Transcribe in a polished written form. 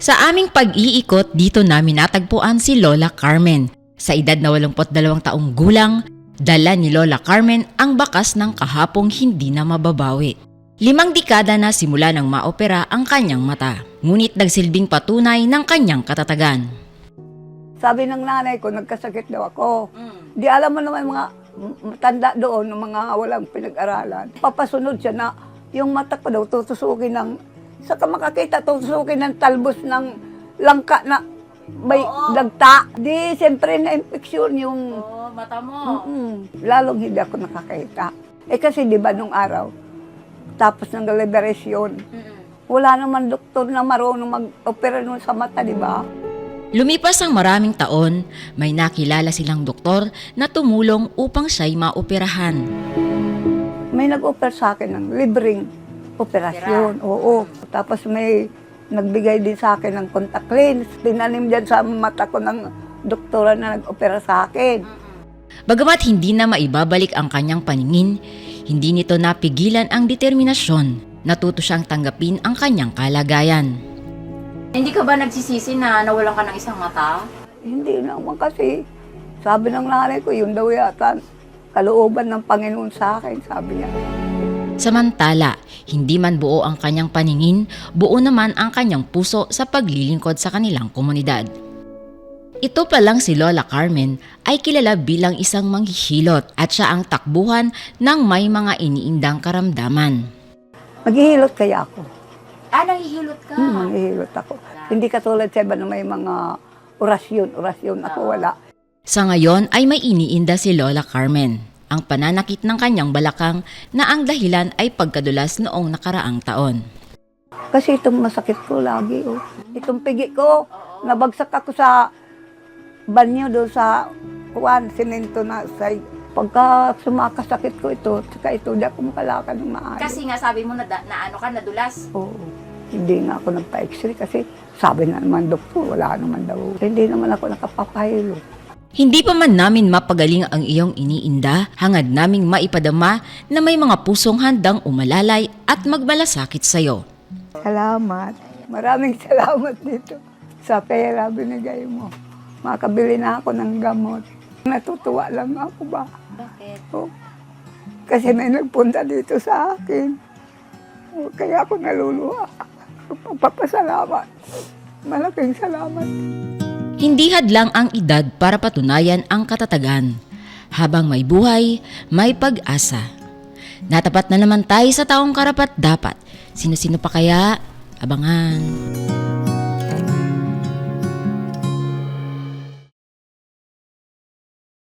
Sa aming pag-iikot, dito namin natagpuan si Lola Carmen. Sa edad na 82 taong gulang, dala ni Lola Carmen ang bakas ng kahapong hindi na mababawi. 5 dekada na simula nang maopera ang kanyang mata, ngunit nagsilbing patunay ng kanyang katatagan. Sabi ng nanay ko, nagkasakit daw ako. Di alam mo naman mga matanda doon, ng mga walang pinag-aralan. Papasunod siya na yung mata ko daw tutusukin ng, saka makakita tutusukin ng talbos ng langka na may dagta. Di, siyempre na-infeksyon yung Mata mo. lalong hindi ako nakakita. Eh kasi di ba nung araw, tapos ng liberasyon, wala naman doktor na marunong mag-opera nun sa mata, di ba? Lumipas ang maraming taon, may nakilala silang doktor na tumulong upang siya'y maoperahan. May nag-offer sa akin ng libreng operasyon. Oo. Tapos may nagbigay din sa akin ng contact lens. Tinanim dyan sa mata ko ng doktora na nag-opera sa akin. Bagamat hindi na maibabalik ang kanyang paningin, hindi nito napigilan ang determinasyon. Natuto siyang tanggapin ang kanyang kalagayan. Hindi ka ba nagsisisi na nawalan ka ng isang mata? Hindi naman kasi. Sabi ng nanay ko, yun daw yata kalooban ng Panginoon sa akin, sabi niya. Samantala, hindi man buo ang kanyang paningin, buo naman ang kanyang puso sa paglilingkod sa kanilang komunidad. Ito pa lang si Lola Carmen ay kilala bilang isang manghihilot at siya ang takbuhan ng may mga iniindang karamdaman. Maghihilot kaya ako. Nahihilot ka? Maghihilot ako. Hindi katulad sa iba na may mga orasyon ako wala. Sa ngayon ay may iniinda si Lola Carmen, ang pananakit ng kanyang balakang na ang dahilan ay pagkadulas noong nakaraang taon. Kasi itong masakit ko lagi. Oh. Itong pigi ko, nabagsak ako sa banyo doon sa simento na sa pagka sumakasakit ko ito, saka ito, di ako makalakad ng maayos. Kasi nga sabi mo na ano ka, nadulas. Oo. Hindi nga ako nagpa-x-ray kasi sabi na naman doktor, wala naman daw. Hindi naman ako nakapapahilo. Hindi pa man namin mapagaling ang iyong iniinda, hangad naming maipadama na may mga pusong handang umalalay at magmalasakit sa'yo. Salamat. Maraming salamat dito sa pera binigay mo. Makabili na ako ng gamot. Natutuwa lang ako ba? Bakit? Oh. Kasi may nagpunta dito sa akin. Oh, kaya ako naluluha. Papasalamat. Malaking salamat. Hindi hadlang ang edad para patunayan ang katatagan. Habang may buhay, may pag-asa. Natapat na naman tayo sa taong karapat-dapat. Sino-sino pa kaya? Abangan.